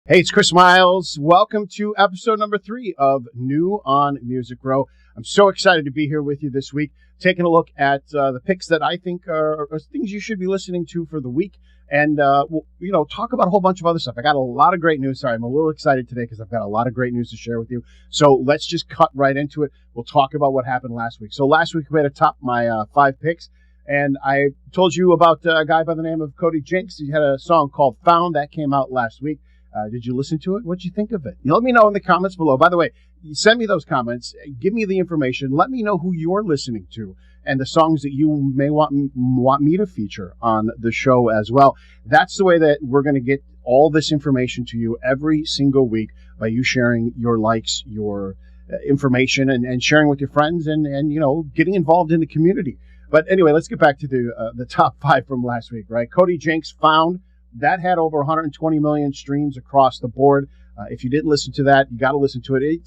Hey, it's Chris Miles. Welcome to episode number 3 of New on Music Row. I'm so excited to be here with you this week, taking a look at the picks that I think are things you should be listening to for the week, and we'll, talk about a whole bunch of other stuff. I got a lot of great news. Sorry, I'm a little excited today because I've got a lot of great news to share with you. So let's just cut right into it. We'll talk about what happened last week. So last week we had to top my 5 picks, and I told you about a guy by the name of Cody Jinks. He had a song called Found that came out last week. Did you listen to it? What'd you think of it? Let me know in the comments below. By the way, send me those comments. Give me the information. Let me know who you're listening to and the songs that you may want me to feature on the show as well. That's the way that we're going to get all this information to you every single week, by you sharing your likes, your information, and sharing with your friends and getting involved in the community. But anyway, let's get back to the top 5 from last week, right? Cody Jinks, Found. That had over 120 million streams across the board. If you didn't listen to that, you got to listen to it.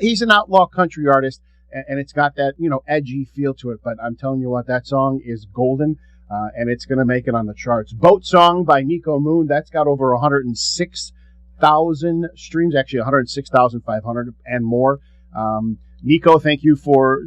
He's an outlaw country artist, and it's got that edgy feel to it. But I'm telling you what, that song is golden, and it's going to make it on the charts. Boat Song by Nico Moon. That's got over 106,000 streams, actually 106,500 and more. Nico, thank you for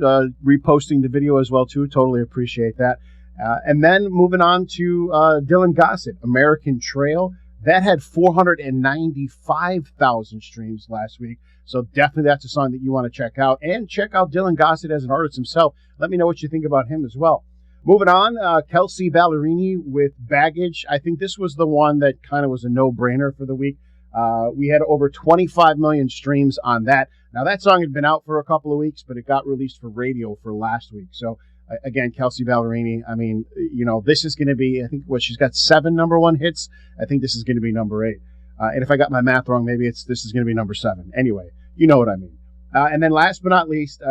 reposting the video as well too. Totally appreciate that. And then moving on to Dylan Gossett, American Trail. That had 495,000 streams last week. So definitely that's a song that you want to check out. And check out Dylan Gossett as an artist himself. Let me know what you think about him as well. Moving on, Kelsey Ballerini with Baggage. I think this was the one that kind of was a no-brainer for the week. We had over 25 million streams on that. Now, that song had been out for a couple of weeks, but it got released for radio for last week. So again, Kelsey Ballerini, I mean, this is going to be, I think, she's got 7 number 1 hits. I think this is going to be number 8. And if I got my math wrong, maybe this is going to be number 7. Anyway, you know what I mean. And then last but not least,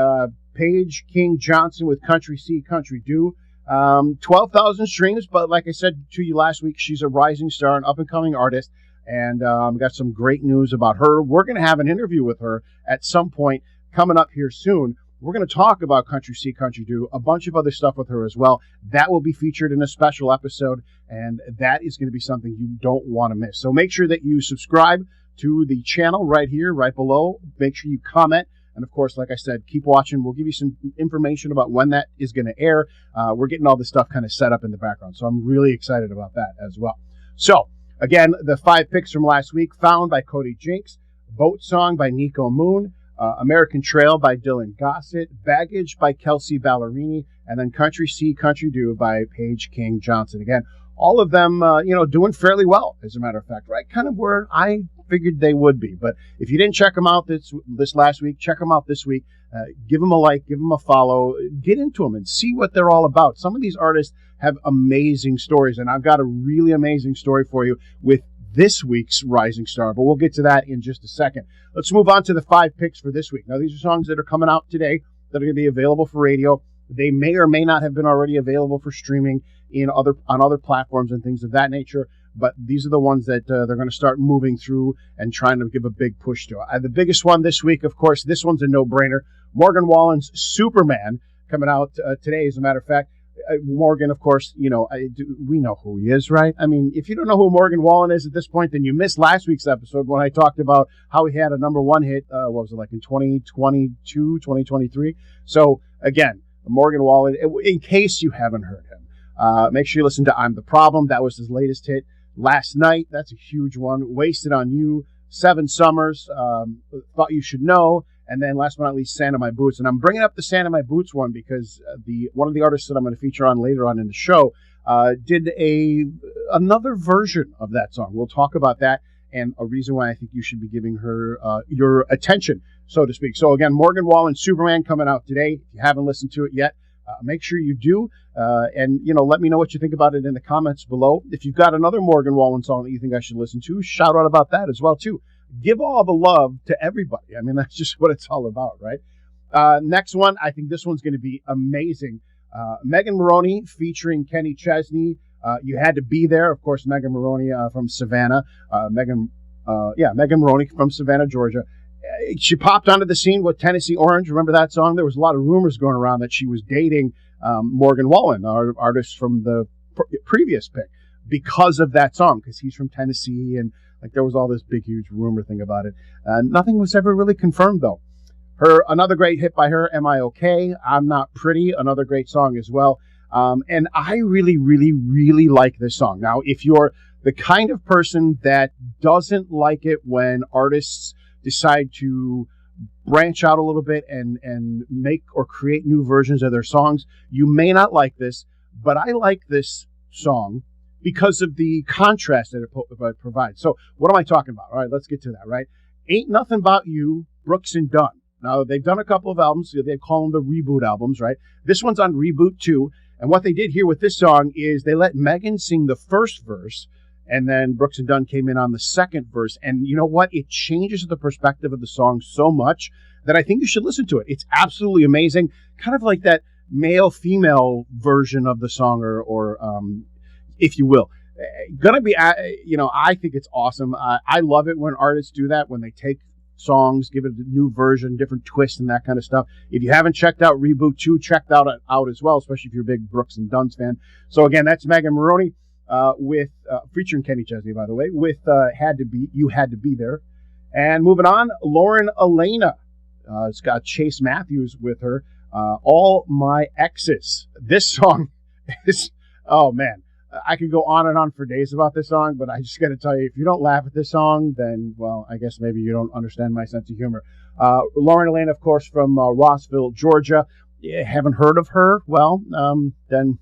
Paige King Johnson with Country See, Country Do. 12,000 streams, but like I said to you last week, she's a rising star, an up-and-coming artist, and got some great news about her. We're going to have an interview with her at some point coming up here soon. We're going to talk about Country See, Country Do, a bunch of other stuff with her as well. That will be featured in a special episode, and that is going to be something you don't want to miss. So make sure that you subscribe to the channel right here, right below. Make sure you comment. And, of course, like I said, keep watching. We'll give you some information about when that is going to air. We're getting all this stuff kind of set up in the background, so I'm really excited about that as well. So, again, the 5 picks from last week: Found by Cody Jinks, Boat Song by Nico Moon, American Trail by Dylan Gossett, Baggage by Kelsey Ballerini, and then Country See, Country Do by Paige King Johnson. Again, all of them, doing fairly well, as a matter of fact, right? Kind of where I figured they would be. But if you didn't check them out this last week, check them out this week. Give them a like, give them a follow, get into them and see what they're all about. Some of these artists have amazing stories, and I've got a really amazing story for you with this week's rising star, but we'll get to that in just a second. Let's move on to the 5 picks for this week. Now, these are songs that are coming out today that are going to be available for radio. They may or may not have been already available for streaming on other platforms and things of that nature, but these are the ones that they're going to start moving through and trying to give a big push to. The biggest one this week, of course, this one's a no-brainer. Morgan Wallen's Superman, coming out today, as a matter of fact. Morgan, of course, we know who he is, right? I mean, if you don't know who Morgan Wallen is at this point, then you missed last week's episode when I talked about how he had a number 1 hit, what was it, like in 2022, 2023? So, again, Morgan Wallen, in case you haven't heard him, make sure you listen to I'm the Problem. That was his latest hit. Last Night, that's a huge one. Wasted on You, 7 Summers, Thought You Should Know, and then last but not least, Sand in My Boots. And I'm bringing up the Sand in My Boots one because one of the artists that I'm going to feature on later on in the show did another version of that song. We'll talk about that and a reason why I think you should be giving her your attention, so to speak. So again, Morgan Wallen, Superman, coming out today. If you haven't listened to it yet, make sure you do. And let me know what you think about it in the comments below. If you've got another Morgan Wallen song that you think I should listen to, shout out about that as well too. Give all the love to everybody. I mean, that's just what it's all about, right? Next one, I think this one's going to be amazing. Megan Moroney featuring Kenny Chesney. You Had to Be There. Of course, Megan Moroney from Savannah. Megan Moroney from Savannah, Georgia. She popped onto the scene with Tennessee Orange. Remember that song? There was a lot of rumors going around that she was dating Morgan Wallen, our artist from the previous pick, because of that song, because he's from Tennessee and Like there was all this big, huge rumor thing about it. Nothing was ever really confirmed, though. Another great hit by her, Am I Okay? I'm Not Pretty, another great song as well. And I really, really, really like this song. Now, if you're the kind of person that doesn't like it when artists decide to branch out a little bit and make or create new versions of their songs, you may not like this, but I like this song because of the contrast that it provides. So what am I talking about? All right, let's get to that, right? Ain't Nothing About You, Brooks and Dunn. Now, they've done a couple of albums. They call them the reboot albums, right? This one's on Reboot 2. And what they did here with this song is they let Megan sing the first verse, and then Brooks and Dunn came in on the second verse. And you know what? It changes the perspective of the song so much that I think you should listen to it. It's absolutely amazing. Kind of like that male-female version of the song, or if you will. Gonna be, I think it's awesome. I love it when artists do that, when they take songs, give it a new version, different twist, and that kind of stuff. If you haven't checked out Reboot 2, check that out as well, especially if you're a big Brooks and Dunn's fan. So again, that's Megan Moroney with featuring Kenny Chesney, by the way, with You Had to Be There. And moving on, Lauren Alaina. It's got Chase Matthews with her. All My Exes. This song is, oh man, I could go on and on for days about this song, but I just got to tell you, if you don't laugh at this song, then, well, I guess maybe you don't understand my sense of humor. Lauren Alaina, of course, from Rossville, Georgia. Haven't heard of her? Well, then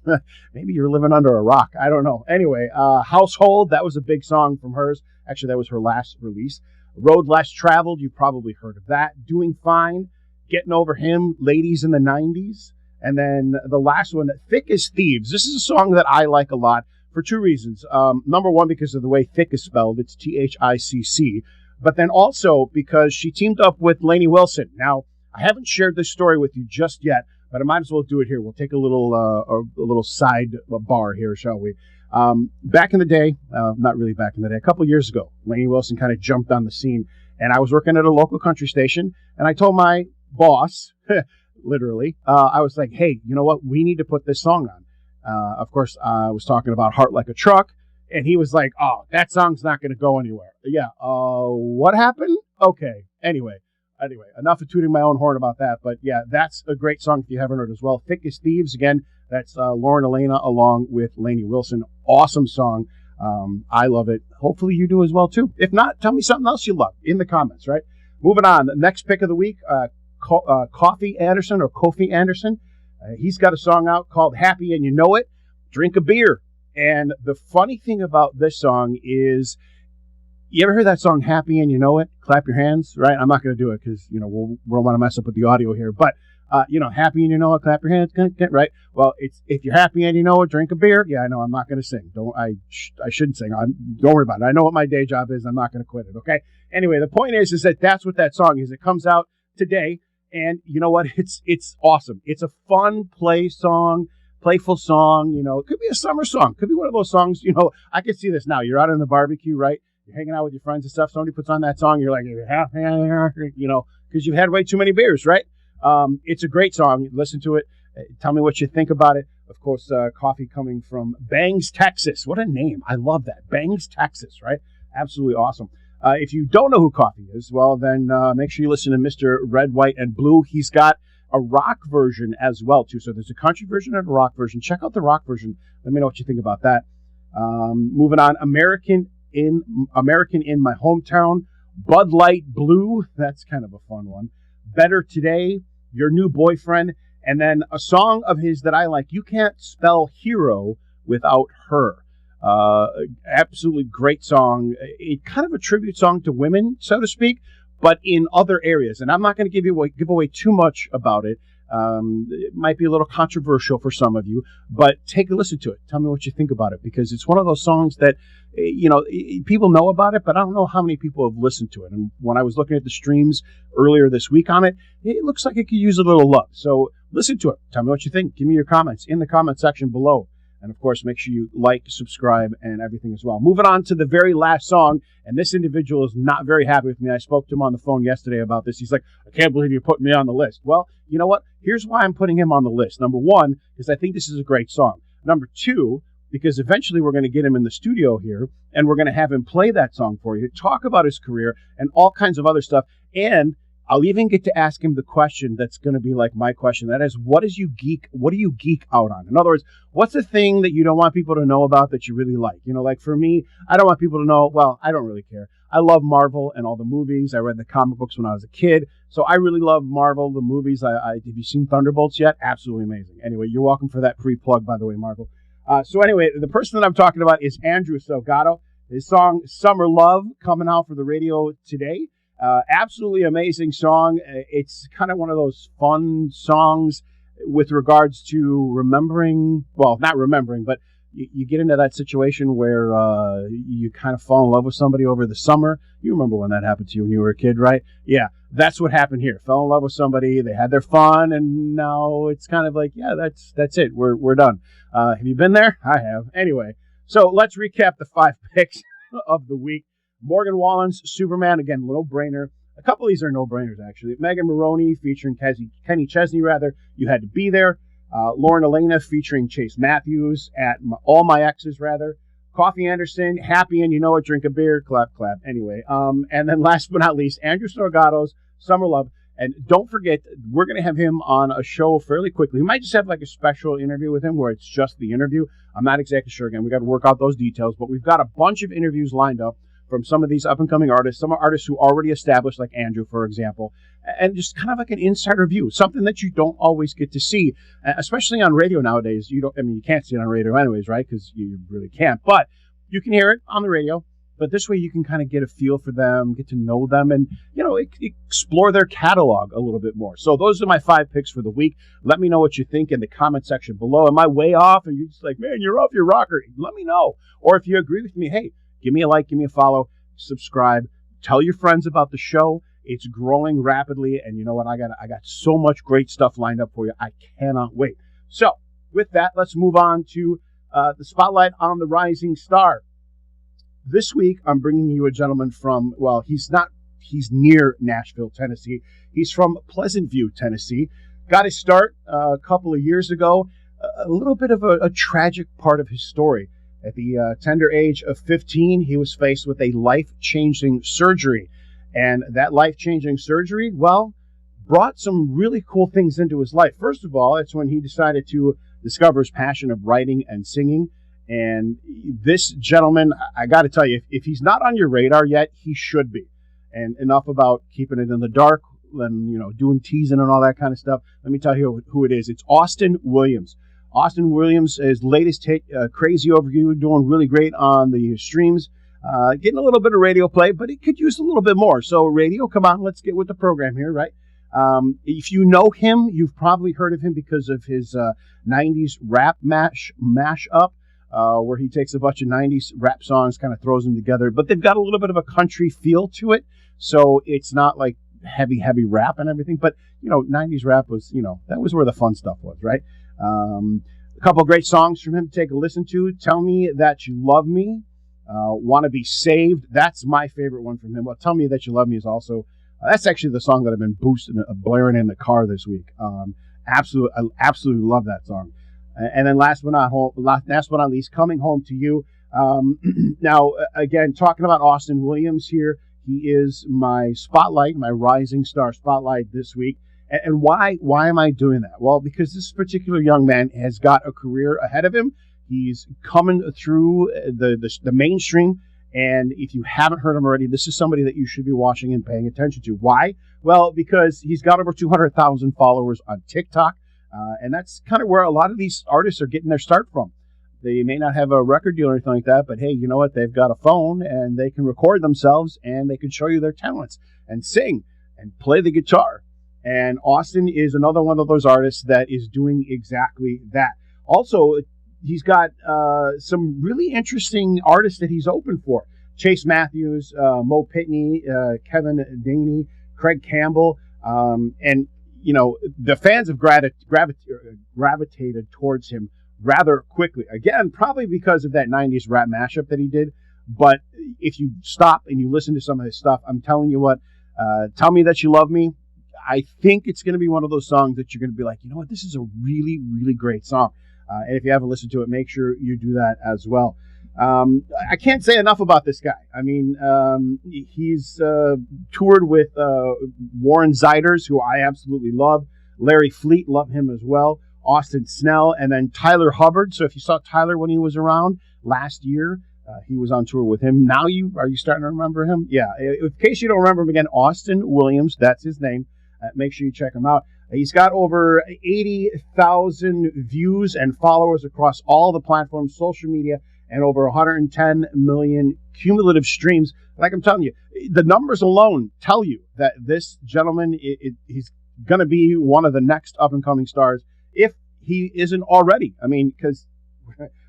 maybe you're living under a rock. I don't know. Anyway, Household, that was a big song from hers. Actually, that was her last release. Road Less Traveled, you've probably heard of that. Doing Fine, Getting Over Him, Ladies in the 90s. And then the last one, Thick as Thieves. This is a song that I like a lot for two reasons. Number one, because of the way thick is spelled. It's Thicc. But then also because she teamed up with Lainey Wilson. Now, I haven't shared this story with you just yet, but I might as well do it here. We'll take a little side bar here, shall we? Back in the day, not really back in the day, a couple years ago, Lainey Wilson kind of jumped on the scene. And I was working at a local country station, and I told my boss... literally, I was like, hey, you know what? We need to put this song on. Of course, I was talking about Heart Like a Truck, and he was like, oh, that song's not going to go anywhere. Yeah, what happened? Okay, anyway, enough of tooting my own horn about that, but yeah, that's a great song if you haven't heard as well. Thick as Thieves, again, that's Lauren Alaina along with Lainey Wilson. Awesome song. I love it. Hopefully you do as well, too. If not, tell me something else you love in the comments, right? Moving on, the next pick of the week, Kofi Anderson. He's got a song out called Happy and You Know It. Drink a beer. And the funny thing about this song is, you ever heard that song Happy and You Know It? Clap your hands, right? I'm not going to do it because, we don't want to mess up with the audio here. But, Happy and You Know It, clap your hands, right? Well, it's if you're happy and you know it, drink a beer. Yeah, I know, I'm not going to sing. I shouldn't sing. Don't worry about it. I know what my day job is. I'm not going to quit it, okay? Anyway, the point is that that's what that song is. It comes out today. And you know what? It's awesome. It's a fun playful song. It could be a summer song. Could be one of those songs, I can see this now. You're out on the barbecue, right? You're hanging out with your friends and stuff. Somebody puts on that song. You're like, because you've had way too many beers, right? It's a great song. Listen to it. Tell me what you think about it. Of course, coffee coming from Bangs, Texas. What a name. I love that. Bangs, Texas, right? Absolutely awesome. If you don't know who Coffee is, well, then make sure you listen to Mr. Red, White, and Blue. He's got a rock version as well, too. So there's a country version and a rock version. Check out the rock version. Let me know what you think about that. Moving on, American in My Hometown. Bud Light Blue. That's kind of a fun one. Better Today. Your New Boyfriend. And then a song of his that I like. You Can't Spell Hero Without Her. Absolutely great song. It kind of a tribute song to women, so to speak, but in other areas. And I'm not going to give away too much about it. It might be a little controversial for some of you, but take a listen to it. Tell me what you think about it, because it's one of those songs that, people know about it, but I don't know how many people have listened to it. And when I was looking at the streams earlier this week on it, it looks like it could use a little love. So listen to it. Tell me what you think. Give me your comments in the comment section below. And, of course, make sure you like, subscribe, and everything as well. Moving on to the very last song, and this individual is not very happy with me. I spoke to him on the phone yesterday about this. He's like, I can't believe you put me on the list. Well, you know what? Here's why I'm putting him on the list. Number one, because I think this is a great song. Number two, because eventually we're going to get him in the studio here, and we're going to have him play that song for you, talk about his career and all kinds of other stuff. And I'll even get to ask him the question that's going to be like my question. That is, what do you geek out on? In other words, what's the thing that you don't want people to know about that you really like? Like for me, I don't want people to know, well, I don't really care. I love Marvel and all the movies. I read the comic books when I was a kid. So I really love Marvel, the movies. Have you seen Thunderbolts yet? Absolutely amazing. Anyway, you're welcome for that pre-plug, by the way, Marvel. So anyway, the person that I'm talking about is Andrew Salgado. His song, Summer Love, coming out for the radio today. Absolutely amazing song. It's kind of one of those fun songs with regards to remembering, well, not remembering, but you get into that situation where you kind of fall in love with somebody over the summer. You remember when that happened to you when you were a kid, right? Yeah, that's what happened here. Fell in love with somebody, they had their fun, and now it's kind of like, yeah, that's it. We're done. Have you been there? I have. Anyway, so let's recap the 5 picks of the week. Morgan Wallen's Superman, again, no-brainer. A couple of these are no-brainers, actually. Megan Moroney featuring Kenny Chesney, You Had to Be There. Lauren Alaina featuring Chase Matthews at All My Exes, Coffee Anderson, Happy and You Know It, Drink a Beer, clap, clap. Anyway, and then last but not least, Andrew Salgado's Summer Love. And don't forget, we're going to have him on a show fairly quickly. We might just have like a special interview with him where it's just the interview. I'm not exactly sure. Again, we got to work out those details, but we've got a bunch of interviews lined up from some of these up-and-coming artists, some artists who already established, like Andrew, for example, and just kind of like an insider view, something that you don't always get to see, especially on radio nowadays. You can't see it on radio anyways, right? Because you really can't, but you can hear it on the radio. But this way you can kind of get a feel for them, get to know them, and, explore their catalog a little bit more. So those are my 5 picks for the week. Let me know what you think in the comment section below. Am I way off? And you're just like, man, you're off your rocker. Let me know. Or if you agree with me, hey, give me a like, give me a follow, subscribe, tell your friends about the show. It's growing rapidly, and you know what? I got so much great stuff lined up for you. I cannot wait. So with that, let's move on to the spotlight on the rising star. This week, I'm bringing you a gentleman from, well, he's near Nashville, Tennessee. He's from Pleasant View, Tennessee. Got his start a couple of years ago. A little bit of a tragic part of his story. At the tender age of 15, he was faced with a life-changing surgery. And that life-changing surgery, well, brought some really cool things into his life. First of all, it's when he decided to discover his passion of writing and singing. And this gentleman, I got to tell you, if he's not on your radar yet, he should be. And enough about keeping it in the dark and, doing teasing and all that kind of stuff. Let me tell you who it is. It's Austin Williams. Austin Williams, his latest hit, Crazy Over You, doing really great on the streams. Getting a little bit of radio play, but it could use a little bit more. So radio, come on, let's get with the program here, right? If you know him, you've probably heard of him because of his 90s rap mash-up. Where he takes a bunch of 90s rap songs, kind of throws them together. But they've got a little bit of a country feel to it. So it's not like heavy rap and everything. But, 90s rap was, that was where the fun stuff was, right? A couple of great songs from him to take a listen to. Tell Me That You Love Me. Want to Be Saved. That's my favorite one from him. Well, Tell Me That You Love Me is also, that's actually the song that I've been blaring in the car this week. I absolutely love that song. And then last but not least, Coming Home to You. Now, again, talking about Austin Williams here, he is my spotlight, my rising star spotlight this week. And why am I doing that? Well, because this particular young man has got a career ahead of him. He's coming through the mainstream. And if you haven't heard him already, this is somebody that you should be watching and paying attention to. Why? Well, because he's got over 200,000 followers on TikTok. And that's kind of where a lot of these artists are getting their start from. They may not have a record deal or anything like that, but hey, you know what? They've got a phone and they can record themselves and they can show you their talents and sing and play the guitar. And Austin is another one of those artists that is doing exactly that. Also, he's got some really interesting artists that he's open for. Chase Matthews, Mo Pitney, Kevin Daney, Craig Campbell, and the fans have gravitated towards him rather quickly. Again, probably because of that 90s rap mashup that he did. But if you stop and you listen to some of his stuff, I'm telling you what, Tell Me That You Love Me, I think it's going to be one of those songs that you're going to be like, you know what, this is a really, really great song. And if you haven't listened to it, make sure you do that as well. I can't say enough about this guy. I mean, he's toured with Warren Ziders, who I absolutely love. Larry Fleet, love him as well. Austin Snell, and then Tyler Hubbard. So if you saw Tyler when he was around last year, he was on tour with him. Now are you starting to remember him? Yeah. In case you don't remember him again, Austin Williams, that's his name. Make sure you check him out. He's got over 80,000 views and followers across all the platforms, social media, and over 110 million cumulative streams. Like I'm telling you, the numbers alone tell you that this gentleman, he's going to be one of the next up-and-coming stars, if he isn't already. I mean, because,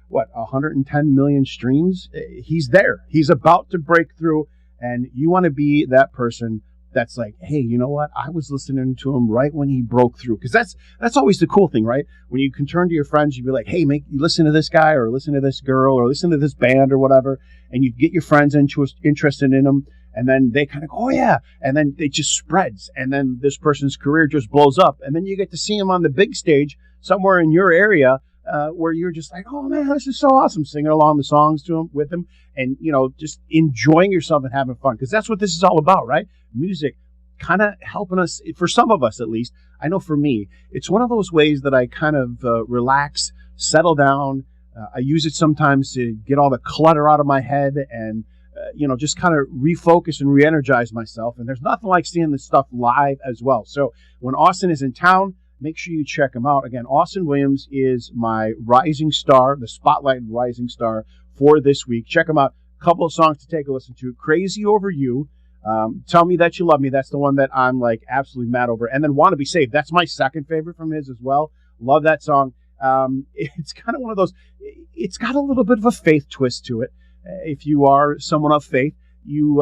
110 million streams? He's there. He's about to break through, and you want to be that person that's like, hey, you know what? I was listening to him right when he broke through. Because that's always the cool thing, right? When you can turn to your friends, you'd be like, hey, you listen to this guy, or listen to this girl, or listen to this band, or whatever, and you get your friends interested in them, and then they kind of go, oh, yeah, and then it just spreads, and then this person's career just blows up, and then you get to see him on the big stage somewhere in your area, where you're just like, oh, man, this is so awesome, singing along the songs with him, and, just enjoying yourself and having fun, because that's what this is all about, right? Music kind of helping us, for some of us at least. I know for me, it's one of those ways that I kind of relax, settle down. I use it sometimes to get all the clutter out of my head and, just kind of refocus and re-energize myself. And there's nothing like seeing this stuff live as well. So when Austin is in town, make sure you check him out. Again, Austin Williams is my rising star, the Spotlight rising star for this week. Check him out. A couple of songs to take a listen to. Crazy Over You. Tell Me That You Love Me. That's the one that I'm like absolutely mad over. And then Want to Be Saved. That's my second favorite from his as well. Love that song. It's kind of one of those, it's got a little bit of a faith twist to it. If you are someone of faith, you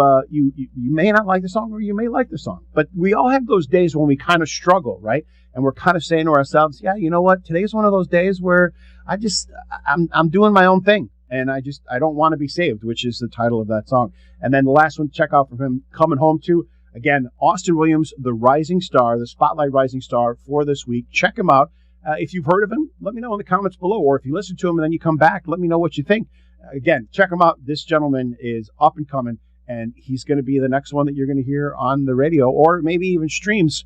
may not like the song, or you may like the song. But we all have those days when we kind of struggle, right? And we're kind of saying to ourselves, yeah, you know what? Today's one of those days where I'm doing my own thing. And I don't want to be saved, which is the title of that song. And then the last one to check out from him, Coming Home To. Again, Austin Williams, the rising star, the Spotlight rising star for this week. Check him out. If you've heard of him, let me know in the comments below. Or if you listen to him and then you come back, let me know what you think. Again, check him out. This gentleman is up and coming, and he's going to be the next one that you're going to hear on the radio, or maybe even streams.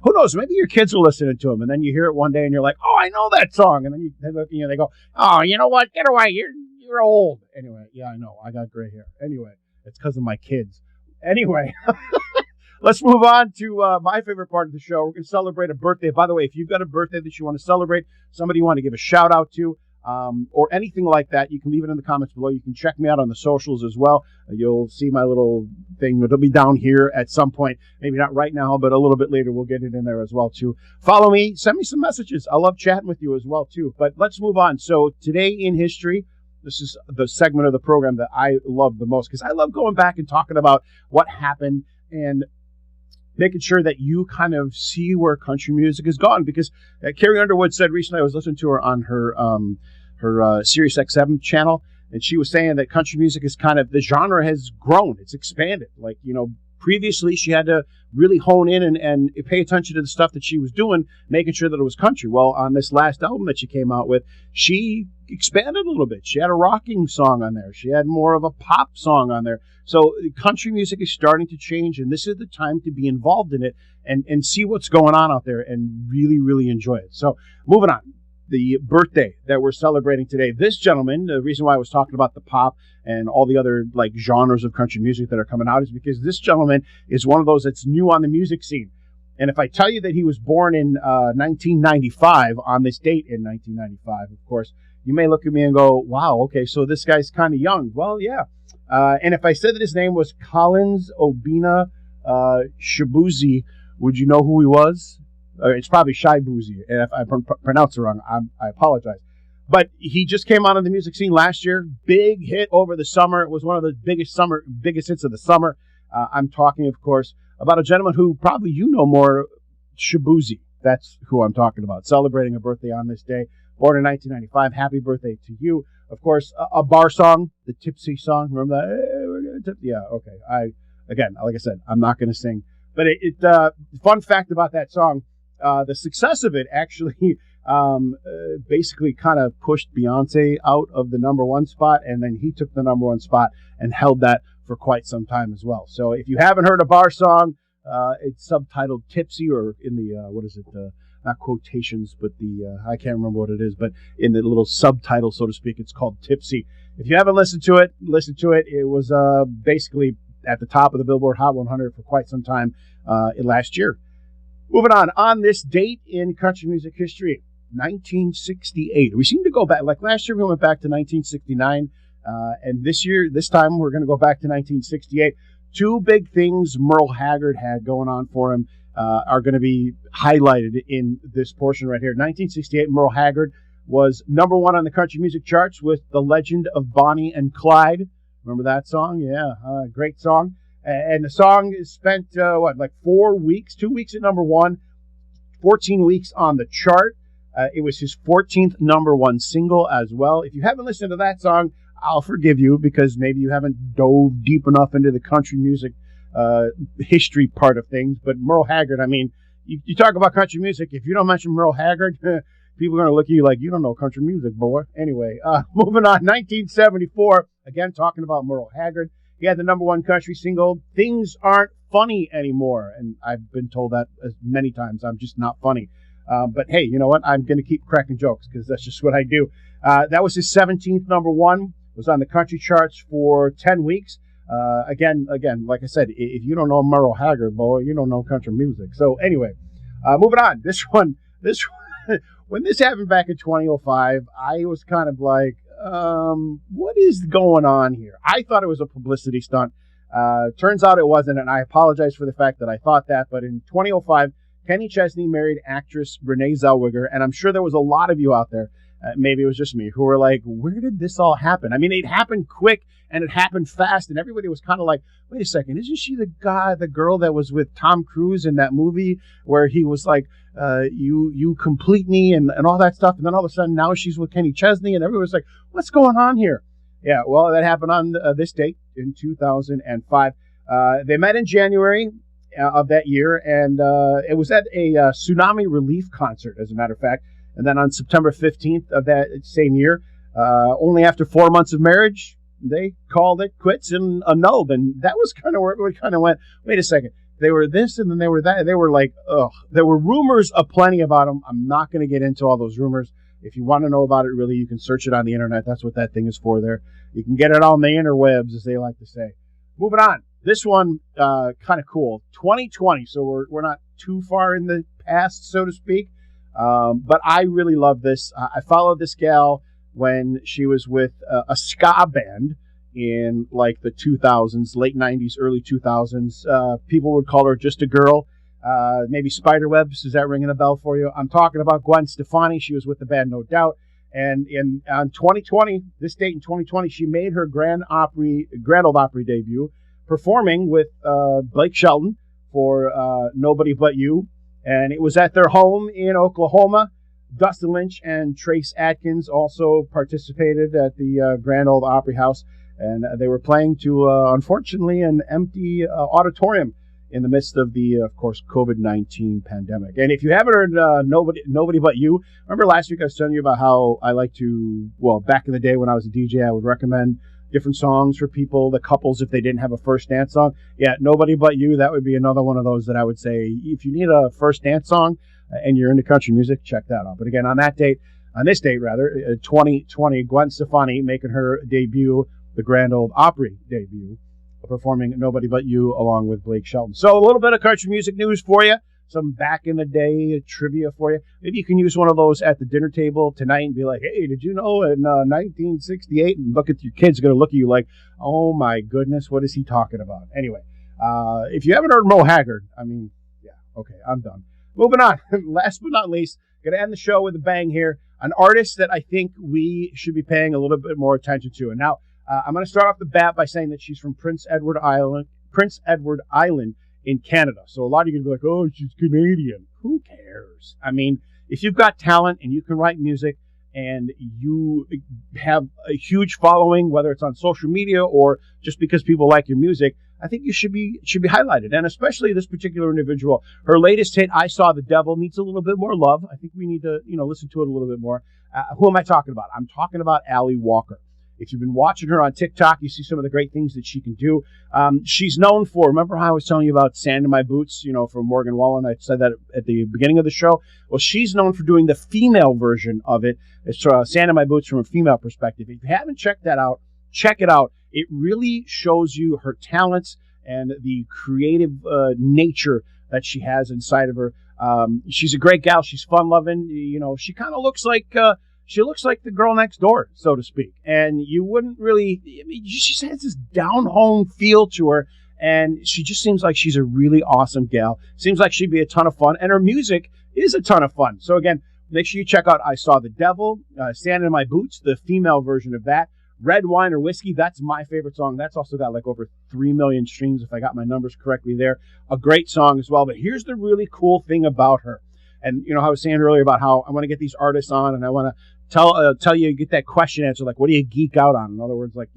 Who knows? Maybe your kids are listening to him, and then you hear it one day, and you're like, "Oh, I know that song." And then they look at you, and they go, "Oh, you know what? Get away! You're old." Anyway, yeah, I know. I got gray hair. Anyway, it's because of my kids. Anyway, let's move on to my favorite part of the show. We're going to celebrate a birthday. By the way, if you've got a birthday that you want to celebrate, somebody you want to give a shout out to, or anything like that, you can leave it in the comments below. You can check me out on the socials as well. You'll see my little thing. It'll be down here at some point. Maybe not right now, but a little bit later. We'll get it in there as well, too. Follow me. Send me some messages. I love chatting with you as well, too. But let's move on. So today in history, this is the segment of the program that I love the most, because I love going back and talking about what happened and making sure that you kind of see where country music has gone. Because Carrie Underwood said recently, I was listening to her on her Sirius XM channel, and she was saying that country music is kind of, the genre has grown. It's expanded. Like, previously she had to really hone in and pay attention to the stuff that she was doing, making sure that it was country. Well, on this last album that she came out with, she expanded a little bit. She had a rocking song on there. She had more of a pop song on there. So country music is starting to change, and this is the time to be involved in it and see what's going on out there and really, really enjoy it. So moving on. The birthday that we're celebrating today. This gentleman, the reason why I was talking about the pop and all the other genres of country music that are coming out is because this gentleman is one of those that's new on the music scene. And if I tell you that he was born in 1995, on this date in 1995, of course, you may look at me and go, wow, okay, so this guy's kind of young. Well, yeah. And if I said that his name was Collins Obina Shabuzi, would you know who he was? It's probably Shy Boozy, and if I pronounce it wrong, I apologize. But he just came out on the music scene last year. Big hit over the summer. It was one of the biggest hits of the summer. I'm talking, of course, about a gentleman who probably you know more, Shabuzi. That's who I'm talking about. Celebrating a birthday on this day. Born in 1995. Happy birthday to you. Of course, a bar song, the Tipsy song. Remember that? Hey, we're gonna tip. Yeah, okay. Like I said, I'm not going to sing. But fun fact about that song. The success of it actually basically kind of pushed Beyonce out of the number one spot, and then he took the number one spot and held that for quite some time as well. So if you haven't heard a bar song, it's subtitled Tipsy, or in the, not quotations, but I can't remember what it is, but in the little subtitle, so to speak, it's called Tipsy. If you haven't listened to it, listen to it. It was basically at the top of the Billboard Hot 100 for quite some time last year. Moving on this date in country music history, 1968. We seem to go back, like last year we went back to 1969, and this time we're going to go back to 1968. Two big things Merle Haggard had going on for him are going to be highlighted in this portion right here. 1968, Merle Haggard was number one on the country music charts with The Legend of Bonnie and Clyde. Remember that song? Yeah, great song. And the song spent, 4 weeks, 2 weeks at number one, 14 weeks on the chart. It was his 14th number one single as well. If you haven't listened to that song, I'll forgive you, because maybe you haven't dove deep enough into the country music history part of things. But Merle Haggard, I mean, you talk about country music, if you don't mention Merle Haggard, people are going to look at you like, you don't know country music, boy. Anyway, moving on, 1974, again, talking about Merle Haggard. He had the number one country single, Things Aren't Funny Anymore. And I've been told that as many times. I'm just not funny. But hey, you know what? I'm going to keep cracking jokes, because that's just what I do. That was his 17th number one. Was on the country charts for 10 weeks. Again, like I said, if you don't know Merle Haggard, boy, you don't know country music. So anyway, moving on. This one, when this happened back in 2005, I was kind of like, what is going on here? I thought it was a publicity stunt. Turns out it wasn't, and I apologize for the fact that I thought that. But in 2005, Kenny Chesney married actress Renee Zellweger, and I'm sure there was a lot of you out there, maybe it was just me, who were like, where did this all happen? I mean, it happened quick, and it happened fast, and everybody was kind of like, wait a second, isn't she the girl that was with Tom Cruise in that movie where he was like, you complete me, and all that stuff, and then all of a sudden now she's with Kenny Chesney, and everyone was like, what's going on here? Yeah, well, that happened on this date in 2005. They met in January of that year, and it was at a tsunami relief concert, as a matter of fact. And then on September 15th of that same year, only after 4 months of marriage, they called it quits and annulled. And that was kind of where it kind of went, wait a second, they were this and then they were that. They were like, ugh. There were rumors aplenty about them. I'm not going to get into all those rumors. If you want to know about it, really, you can search it on the internet. That's what that thing is for there. You can get it on the interwebs, as they like to say. Moving on. This one, kind of cool. 2020, so we're not too far in the past, so to speak. But I really love this. I followed this gal when she was with a ska band in like the 2000s, late 90s, early 2000s. People would call her just a girl. Maybe Spiderwebs. Is that ringing a bell for you? I'm talking about Gwen Stefani. She was with the band, no doubt. And on 2020, this date in 2020, she made her Grand Ole Opry debut, performing with Blake Shelton for Nobody But You. And it was at their home in Oklahoma. Dustin Lynch and Trace Adkins also participated at the Grand Ole Opry House. And they were playing to, unfortunately, an empty auditorium in the midst of the, of course, COVID-19 pandemic. And if you haven't heard Nobody But You, remember last week I was telling you about how I like to, well, back in the day when I was a DJ, I would recommend different songs for people, the couples, if they didn't have a first dance song. Yeah, Nobody But You, that would be another one of those that I would say, if you need a first dance song and you're into country music, check that out. But again, on this date, 2020, Gwen Stefani making her debut, the Grand Ole Opry debut, performing Nobody But You along with Blake Shelton. So a little bit of country music news for you. Some back in the day trivia for you. Maybe you can use one of those at the dinner table tonight and be like, hey, did you know in 1968? And look at your kids are going to look at you like, oh my goodness, what is he talking about? Anyway, if you haven't heard Merle Haggard, I mean, yeah, okay, I'm done. Moving on. Last but not least, going to end the show with a bang here. An artist that I think we should be paying a little bit more attention to. And now, I'm going to start off the bat by saying that she's from Prince Edward Island in Canada. So a lot of you are going to be like, oh, she's Canadian. Who cares? I mean, if you've got talent and you can write music and you have a huge following, whether it's on social media or just because people like your music, I think you should be highlighted. And especially this particular individual. Her latest hit, I Saw the Devil, needs a little bit more love. I think we need to, listen to it a little bit more. Who am I talking about? I'm talking about Allie Walker. If you've been watching her on TikTok, you see some of the great things that she can do. She's known for, remember how I was telling you about Sand in My Boots, from Morgan Wallen? I said that at the beginning of the show. Well, she's known for doing the female version of it. It's Sand in My Boots from a female perspective. If you haven't checked that out, check it out. It really shows you her talents and the creative nature that she has inside of her. She's a great gal. She's fun-loving. She kind of looks like... She looks like the girl next door, so to speak. And you wouldn't really... she has this down-home feel to her, and she just seems like she's a really awesome gal. Seems like she'd be a ton of fun, and her music is a ton of fun. So again, make sure you check out I Saw the Devil, Stand in My Boots, the female version of that. Red Wine or Whiskey, that's my favorite song. That's also got like over 3 million streams, if I got my numbers correctly there. A great song as well. But here's the really cool thing about her. And, I was saying earlier about how I want to get these artists on, and I want to tell you, get that question answer, like, what do you geek out on? In other words, like,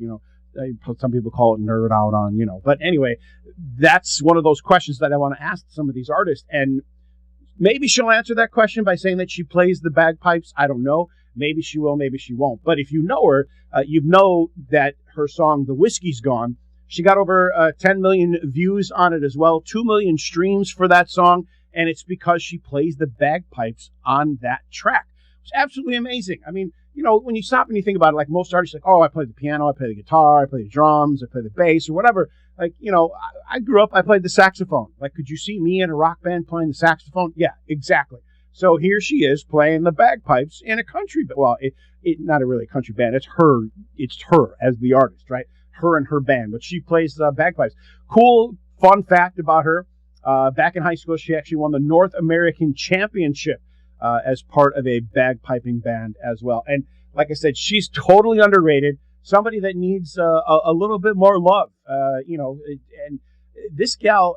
some people call it nerd out on, But anyway, that's one of those questions that I want to ask some of these artists. And maybe she'll answer that question by saying that she plays the bagpipes. I don't know. Maybe she will, maybe she won't. But if you know her, you know that her song, The Whiskey's Gone, she got over 10 million views on it as well, 2 million streams for that song. And it's because she plays the bagpipes on that track. It's absolutely amazing. I mean, when you stop and you think about it, like most artists, like, oh, I play the piano, I play the guitar, I play the drums, I play the bass, or whatever. Like, I grew up, I played the saxophone. Like, could you see me in a rock band playing the saxophone? Yeah, exactly. So here she is playing the bagpipes in a country, well, not a really country band. It's her as the artist, right? Her and her band, but she plays bagpipes. Cool, fun fact about her. Back in high school, she actually won the North American Championship as part of a bagpiping band as well. And like I said, she's totally underrated. Somebody that needs a little bit more love. And this gal,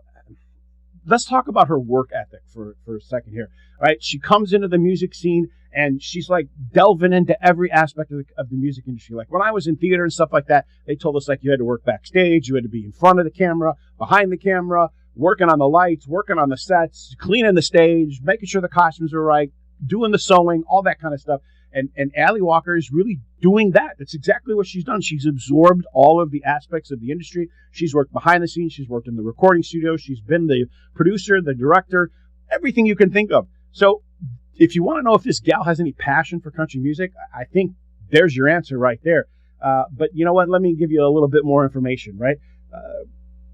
let's talk about her work ethic for a second here. All right, she comes into the music scene and she's like delving into every aspect of the music industry. Like when I was in theater and stuff like that, they told us like you had to work backstage, you had to be in front of the camera, behind the camera, working on the lights, working on the sets, cleaning the stage, making sure the costumes were right, doing the sewing, all that kind of stuff. And Allie Walker is really doing that. That's exactly what she's done. She's absorbed all of the aspects of the industry. She's worked behind the scenes. She's worked in the recording studio. She's been the producer, the director, everything you can think of. So if you want to know if this gal has any passion for country music, I think there's your answer right there. But you know what? Let me give you a little bit more information, right?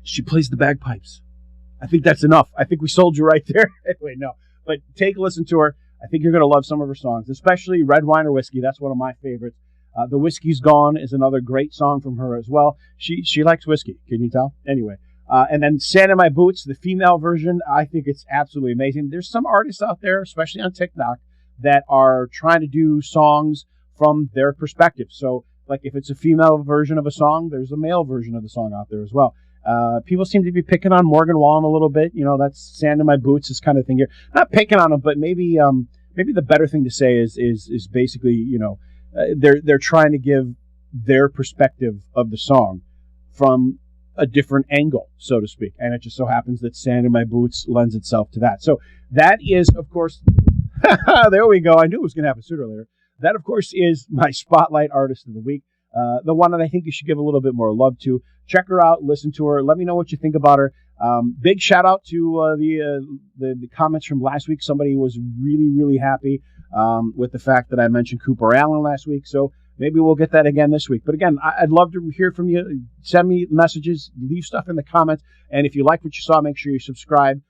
She plays the bagpipes. I think that's enough. I think we sold you right there. Anyway, no. But take a listen to her. I think you're going to love some of her songs, especially Red Wine or Whiskey. That's one of my favorites. The Whiskey's Gone is another great song from her as well. She likes whiskey. Can you tell? Anyway. And then Sand in My Boots, the female version, I think it's absolutely amazing. There's some artists out there, especially on TikTok, that are trying to do songs from their perspective. So, like, if it's a female version of a song, there's a male version of the song out there as well. People seem to be picking on Morgan Wallen a little bit. That's Sand in My Boots, this kind of thing here. Not picking on him, but maybe the better thing to say is basically, they're trying to give their perspective of the song from a different angle, so to speak. And it just so happens that Sand in My Boots lends itself to that. So that is, of course, there we go. I knew it was going to happen sooner or later. That, of course, is my Spotlight Artist of the Week. The one that I think you should give a little bit more love to. Check her out, listen to her. Let me know what you think about her. Big shout out to the comments from last week. Somebody was really, really happy with the fact that I mentioned Cooper Allen last week. So maybe we'll get that again this week. But again, I'd love to hear from you. Send me messages, leave stuff in the comments. And if you like what you saw, make sure you subscribe.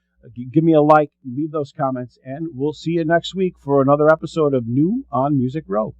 Give me a like, leave those comments, and we'll see you next week for another episode of New on Music Row.